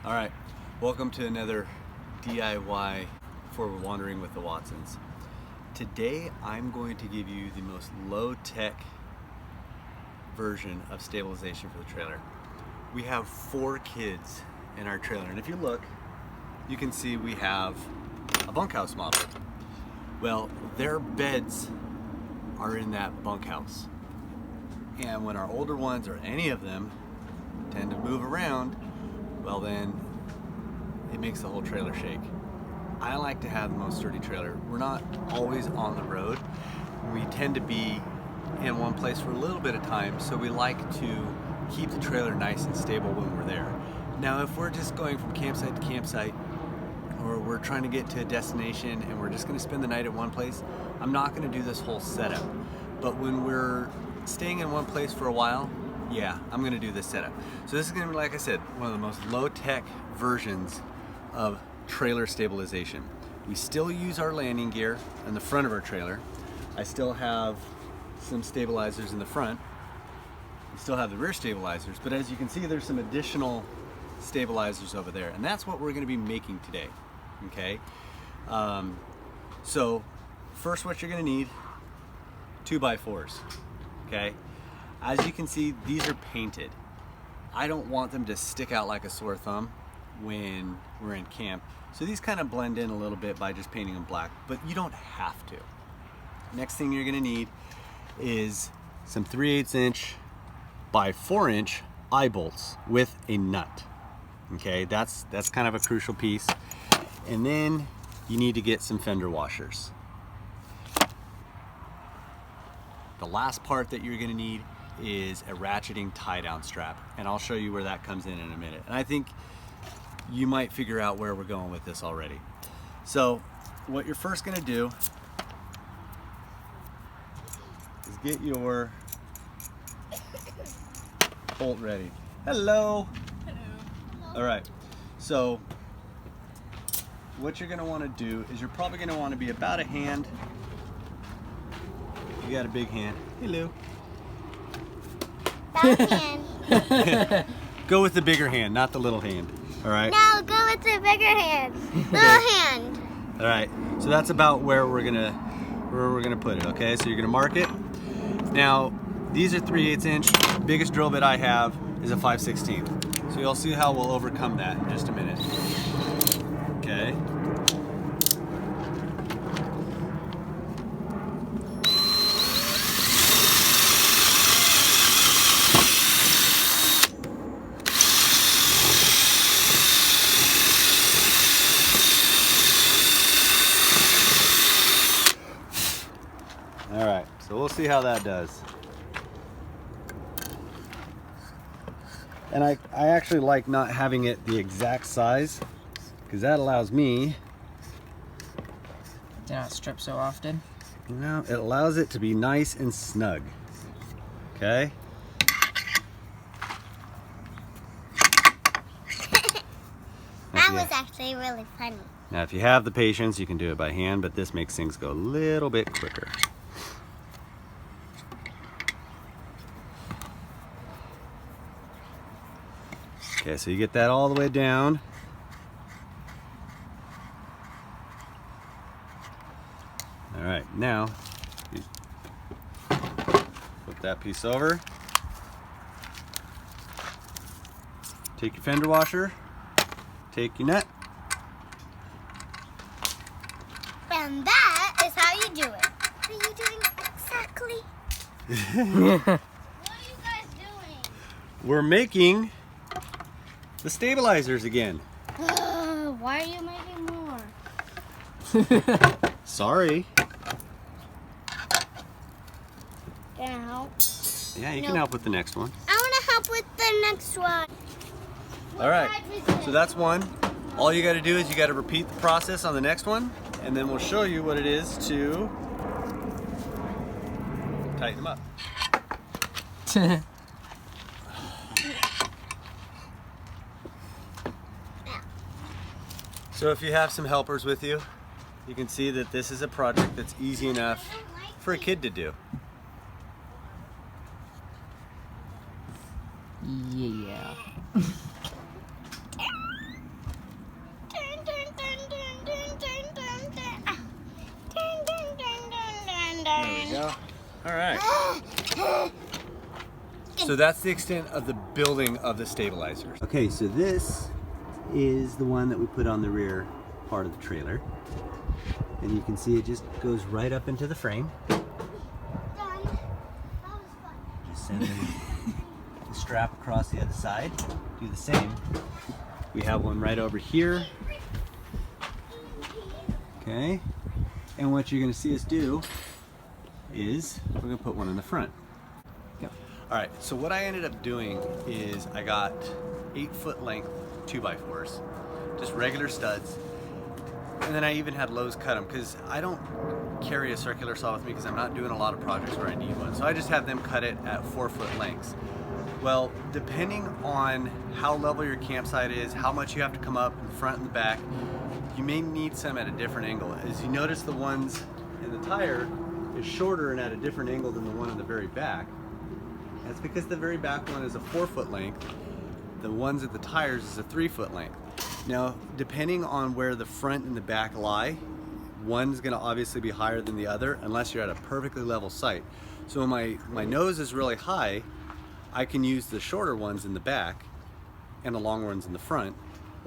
All right, welcome to another DIY for Wandering with the Watsons. Today I'm going to give you the most low-tech version of stabilization for the trailer. We have 4 kids in our trailer, and if you look, you can see we have a bunkhouse model. Well, their beds are in that bunkhouse. And when our older ones, or any of them, tend to move around, well then, it makes the whole trailer shake. I like to have the most sturdy trailer. We're not always on the road. We tend to be in one place for a little bit of time, so we like to keep the trailer nice and stable when we're there. Now, if we're just going from campsite to campsite, or we're trying to get to a destination and we're just gonna spend the night at one place, I'm not gonna do this whole setup. But when we're staying in one place for a while, yeah, I'm gonna do this setup. So this is gonna be, like I said, one of the most low-tech versions of trailer stabilization. We still use our landing gear in the front of our trailer. I still have some stabilizers in the front. We still have the rear stabilizers, but as you can see, there's some additional stabilizers over there, and that's what we're gonna be making today, okay? So first, what you're gonna need, 2x4s, okay? As you can see, these are painted. I don't want them to stick out like a sore thumb when we're in camp. So these kind of blend in a little bit by just painting them black, but you don't have to. Next thing you're gonna need is some 3/8 inch by 4 inch eye bolts with a nut. Okay, that's kind of a crucial piece. And then you need to get some fender washers. The last part that you're gonna need is a ratcheting tie-down strap, and I'll show you where that comes in a minute. And I think you might figure out where we're going with this already. So what you're first gonna do is get your bolt ready. Hello. Hello. All right, so what you're gonna wanna do is you're probably gonna wanna be about a hand. You got a big hand. Hello. That hand. Go with the bigger hand, not the little hand. All right? No, go with the bigger hand. Little hand. All right, so that's about where we're gonna put it, okay? So you're gonna mark it. Now, these are 3/8 inch. Biggest drill bit I have is a 5/16. So you'll see how we'll overcome that in just a minute. Okay. All right, so we'll see how that does. And I actually like not having it the exact size, because that allows me, Do not strip so often. you know, it allows it to be nice and snug. Okay? That was actually really funny. Now, if you have the patience, you can do it by hand, but this makes things go a little bit quicker. Okay, so you get that all the way down. All right, now you flip that piece over. Take your fender washer, take your nut. And that is how you do it. What are you doing exactly? What are you guys doing? We're making the stabilizers again. Why are you making more? Sorry. Can I help? Yeah, you can No. help with the next one. I want to help with the next one. All right, so that's one. All you got to do is you got to repeat the process on the next one, and then we'll show you what it is to tighten them up. So if you have some helpers with you, you can see that this is a project that's easy enough for a kid to do. Yeah. go. All right. So that's the extent of the building of the stabilizers. Okay, so this is the one that we put on the rear part of the trailer. And you can see it just goes right up into the frame. Done. That was fun. Just send the strap across the other side. Do the same. We have one right over here. Okay. And what you're gonna see us do is we're gonna put one in the front. Yeah. All right, so what I ended up doing is I got 8-foot length 2x4s, just regular studs. And then I even had Lowe's cut them because I don't carry a circular saw with me because I'm not doing a lot of projects where I need one. So I just have them cut it at 4-foot lengths. Well, depending on how level your campsite is, how much you have to come up in the front and the back, you may need some at a different angle. As you notice, the ones in the tire is shorter and at a different angle than the one in the very back. That's because the very back one is a 4-foot length. The ones at the tires is a 3-foot length. Now, depending on where the front and the back lie, one's gonna obviously be higher than the other unless you're at a perfectly level site. So when my nose is really high, I can use the shorter ones in the back and the longer ones in the front,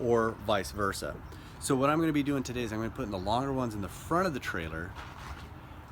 or vice versa. So what I'm gonna be doing today is I'm gonna put the longer ones in the front of the trailer.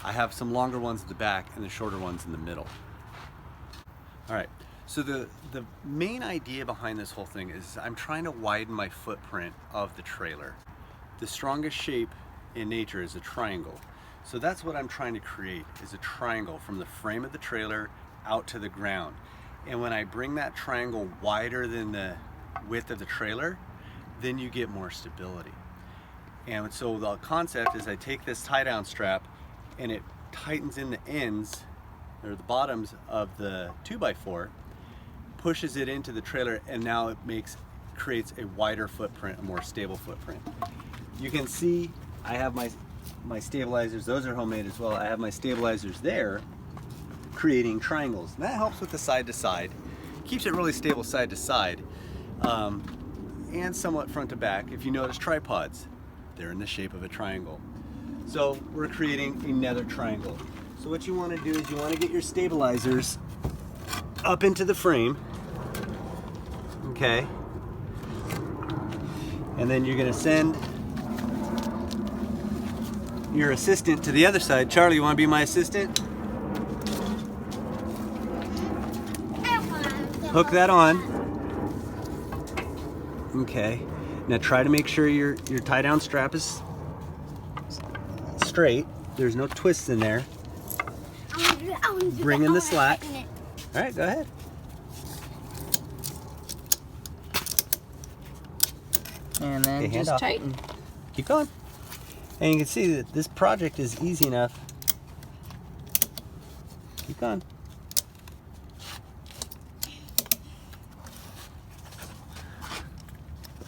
I have some longer ones at the back and the shorter ones in the middle. All right, so the main idea behind this whole thing is I'm trying to widen my footprint of the trailer. The strongest shape in nature is a triangle. So that's what I'm trying to create, is a triangle from the frame of the trailer out to the ground. And when I bring that triangle wider than the width of the trailer, then you get more stability. And so the concept is I take this tie down strap and it tightens in the ends or the bottoms of the 2x4, pushes it into the trailer, and now it creates a wider footprint, a more stable footprint. You can see I have my stabilizers, those are homemade as well. I have my stabilizers there creating triangles. And that helps with the side to side, keeps it really stable side to side, and somewhat front to back. If you notice tripods, they're in the shape of a triangle. So we're creating another triangle. So what you want to do is you want to get your stabilizers up into the frame, okay? And then you're going to send your assistant to the other side. Charlie, you want to be my assistant? Hook that on. Okay. Now try to make sure your tie down strap is straight. There's no twists in there. Bring in the slack. All right, go ahead. And then just tighten. Keep going. And you can see that this project is easy enough. Keep going.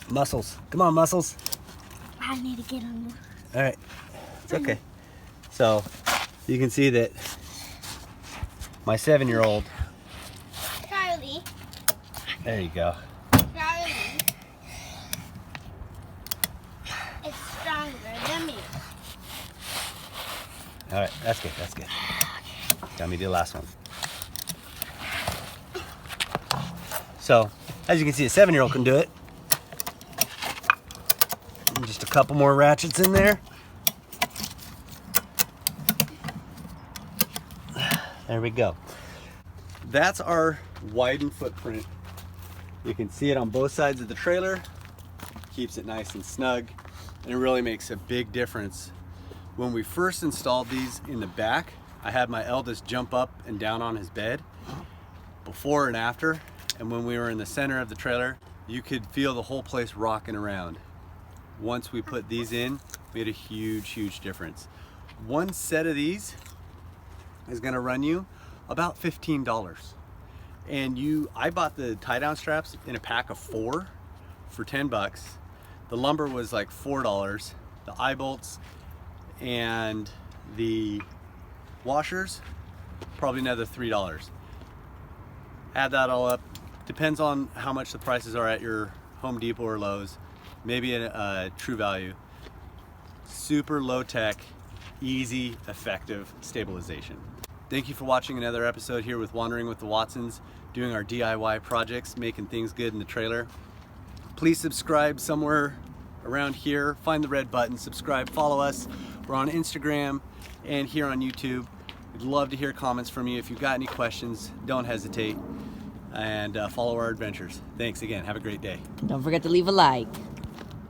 Muscles. Come on, muscles. I need to get on. All right. It's okay. So you can see that my 7-year-old. Charlie. There you go. Charlie. It's stronger than me. All right, that's good. That's good. Let me do the last one. So, as you can see, a 7-year-old can do it. And just a couple more ratchets in there. There we go. That's our widened footprint. You can see it on both sides of the trailer. Keeps it nice and snug, and it really makes a big difference. When we first installed these in the back, I had my eldest jump up and down on his bed, before and after. And when we were in the center of the trailer, you could feel the whole place rocking around. Once we put these in, we had a huge, huge difference. One set of these is gonna run you about $15. And I bought the tie down straps in a pack of 4 for 10 bucks. The lumber was like $4. The eye bolts and the washers, probably another $3. Add that all up. Depends on how much the prices are at your Home Depot or Lowe's. Maybe a True Value. Super low tech, easy, effective stabilization. Thank you for watching another episode here with Wandering with the Watsons, doing our DIY projects, making things good in the trailer. Please subscribe somewhere around here. Find the red button, subscribe, follow us. We're on Instagram and here on YouTube. We'd love to hear comments from you. If you've got any questions, don't hesitate, and follow our adventures. Thanks again. Have a great day. Don't forget to leave a like.